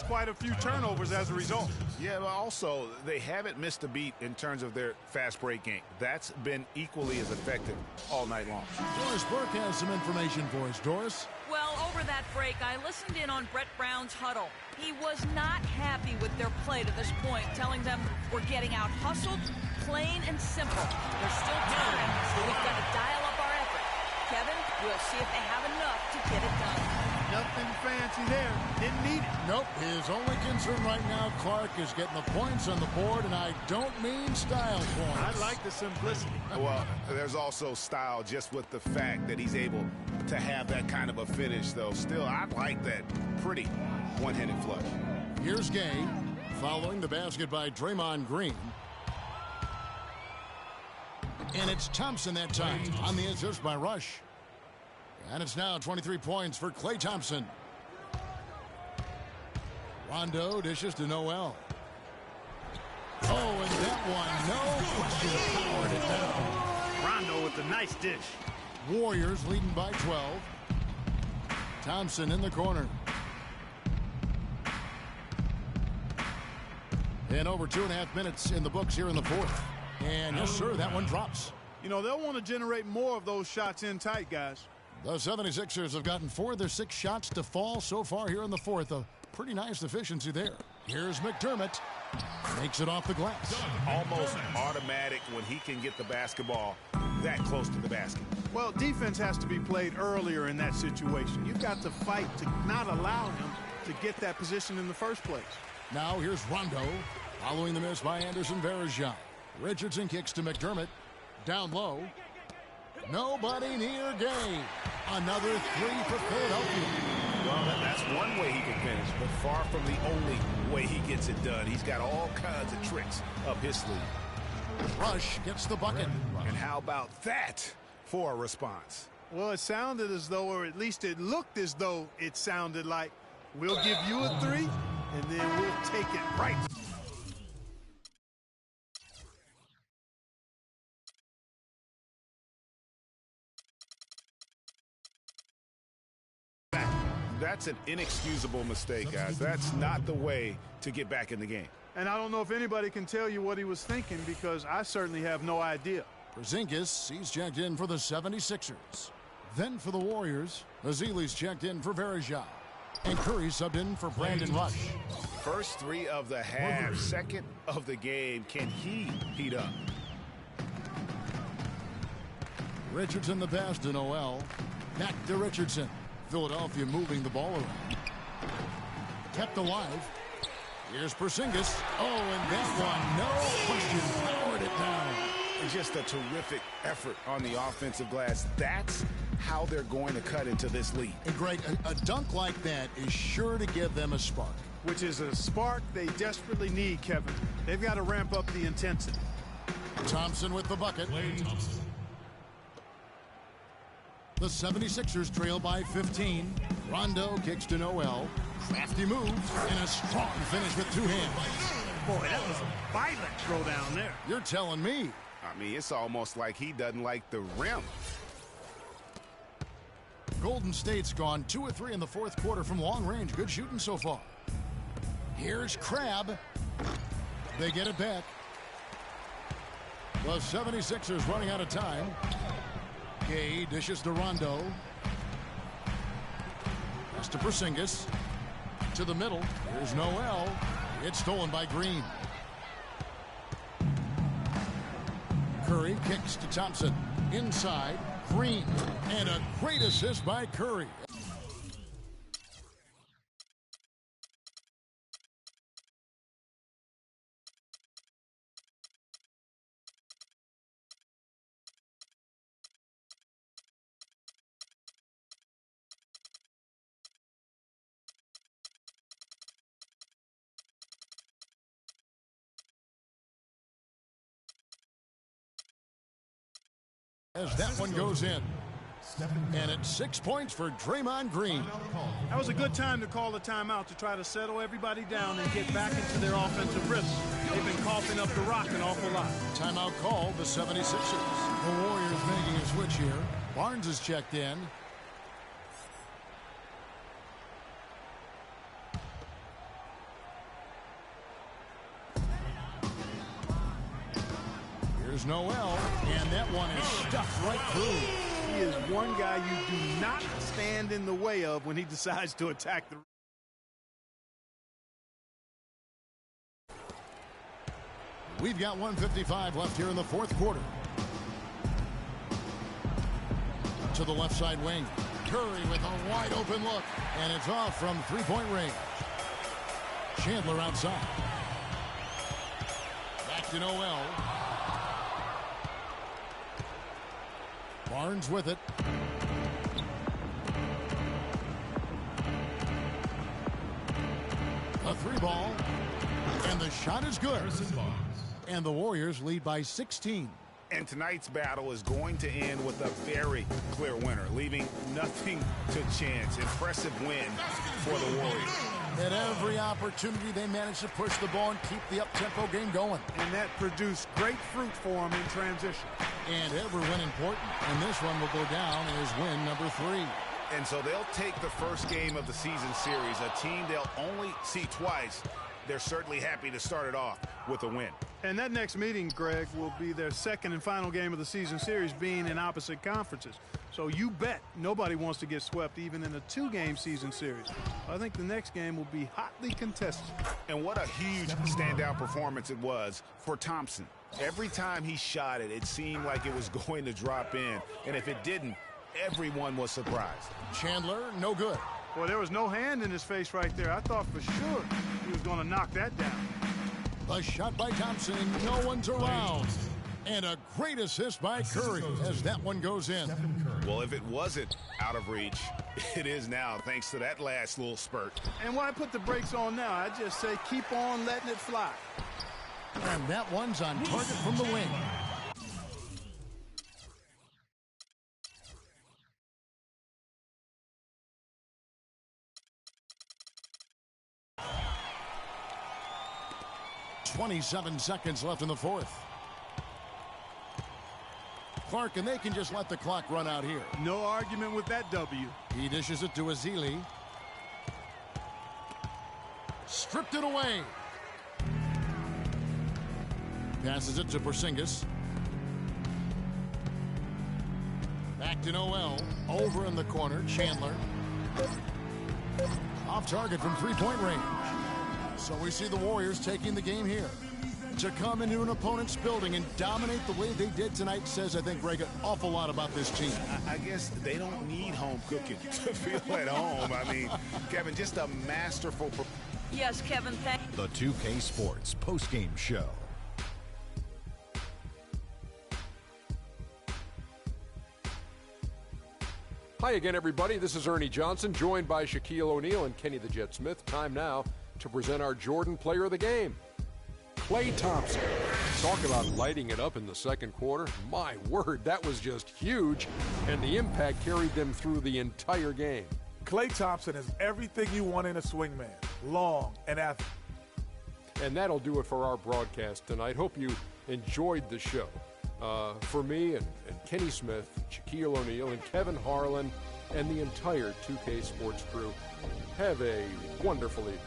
quite a few turnovers as a result. Yeah, but also they haven't missed a beat in terms of their fast break game. That's been equally as effective all night long. Doris Burke has some information for us. Doris? Well, over that break, I listened in on Brett Brown's huddle. He was not happy with their play to this point, telling them we're getting out hustled, plain and simple. There's still time, so we've got to dial up our effort. Kevin, we'll see if they have enough to get it done. Nothing fancy there. Didn't need it. Nope. His only concern right now, Clark, is getting the points on the board, and I don't mean style points. I like the simplicity. Well, there's also style just with the fact that he's able to have that kind of a finish, though. Still, I like that pretty one-handed flush. Here's Gay following the basket by Draymond Green. And it's Thompson that time on the assist by Rush. And it's now 23 points for Klay Thompson. Rondo dishes to Noel. Oh, and that one, no question, powered it down. Rondo with a nice dish. Warriors leading by 12. Thompson in the corner. And over 2.5 minutes in the books here in the fourth. And yes, sir, that one drops. You know, they'll want to generate more of those shots in tight, guys. The 76ers have gotten 4 of their 6 shots to fall so far here in the fourth. A pretty nice efficiency there. Here's McDermott. Makes it off the glass. Almost automatic when he can get the basketball that close to the basket. Well, defense has to be played earlier in that situation. You've got to fight to not allow him to get that position in the first place. Now here's Rondo following the miss by Anderson Varejao. Richardson kicks to McDermott. Down low. Nobody near Gay. Another 3 for Philadelphia. Well, That's one way he can finish, but far from the only way he gets it done. He's got all kinds of tricks up his sleeve. Rush gets the bucket. And how about that for a response? Well, it sounded as though, or at least it looked as though it sounded like, we'll give you a 3, and then we'll take it right. That's an inexcusable mistake, guys. That's not the way to get back in the game. And I don't know if anybody can tell you what he was thinking, because I certainly have no idea. Porzingis, he's checked in for the 76ers. Then for the Warriors, Azili's checked in for Verejao. And Curry subbed in for Brandon Rush. First 3 of the half, second of the game. Can he heat up? Richardson the pass to Noel. Back to Richardson. Philadelphia moving the ball around. Kept alive. Here's Porzingis. Oh, and that one, no question, powered it down. Just a terrific effort on the offensive glass. That's how they're going to cut into this lead. And Greg, a dunk like that is sure to give them a spark. Which is a spark they desperately need, Kevin. They've got to ramp up the intensity. Thompson with the bucket. The 76ers trail by 15. Rondo kicks to Noel. Crafty moves and a strong finish with 2 hands. Boy, that was a violent throw down there. You're telling me. I mean, it's almost like he doesn't like the rim. Golden State's gone 2 of 3 in the 4th quarter from long range. Good shooting so far. Here's Crabbe. They get it back. The 76ers running out of time. Gay dishes to Rondo. Pass to Porzingis. To the middle. Here's Noel. It's stolen by Green. Curry kicks to Thompson. Inside. Green. And a great assist by Curry. As that one goes in. And it's 6 points for Draymond Green. That was a good time to call the timeout to try to settle everybody down and get back into their offensive rhythm. They've been coughing up the rock an awful lot. Timeout called the 76ers. The Warriors making a switch here. Barnes is checked in. Here's Noel, and that one is stuffed right through. He is one guy you do not stand in the way of when he decides to attack the... We've got 1:55 left here in the 4th quarter. To the left side wing. Curry with a wide open look, and it's off from 3-point range. Chandler outside. Back to Noel. Barnes with it. A 3-ball. And the shot is good. And the Warriors lead by 16. And tonight's battle is going to end with a very clear winner, leaving nothing to chance. Impressive win for the Warriors. At every opportunity, they managed to push the ball and keep the up-tempo game going. And that produced great fruit for them in transition. And every win important. And this one will go down as win number 3. And so they'll take the first game of the season series, a team they'll only see twice. They're certainly happy to start it off with a win. And that next meeting, Greg, will be their second and final game of the season series, being in opposite conferences. So you bet nobody wants to get swept even in a 2-game season series. I think the next game will be hotly contested. And what a huge standout performance it was for Thompson. Every time he shot it, it seemed like it was going to drop in. And if it didn't, everyone was surprised. Chandler, no good. Well, there was no hand in his face right there. I thought for sure he was going to knock that down. A shot by Thompson, and no one's around. And a great assist by Curry as that one goes in. Well, if it wasn't out of reach, It is now, thanks to that last little spurt. And why put the brakes on now? I just say keep on letting it fly. And that one's on target from the wing. .27 seconds left in the fourth. Clark, and they can just let the clock run out here. No argument with that W. He dishes it to Azili. Stripped it away. Passes it to Porzingis. Back to Noel. Over in the corner. Chandler. Off target from three-point range. So we see the Warriors taking the game here. To come into an opponent's building and dominate the way they did tonight says, I think, Greg, an awful lot about this team. I guess they don't need home cooking to feel at home. I mean, Kevin, just a masterful... Yes, Kevin, The 2K Sports postgame show. Hi again, everybody. This is Ernie Johnson, joined by Shaquille O'Neal and Kenny the Jet Smith. Time now to present our Jordan Player of the Game, Klay Thompson. Talk about lighting it up in the second quarter. My word, that was just huge, and the impact carried them through the entire game. Klay Thompson is everything you want in a swingman. Long and athletic. And that'll do it for our broadcast tonight. Hope you enjoyed the show. For me and Kenny Smith, Shaquille O'Neal, and Kevin Harlan, and the entire 2K Sports crew, have a wonderful evening.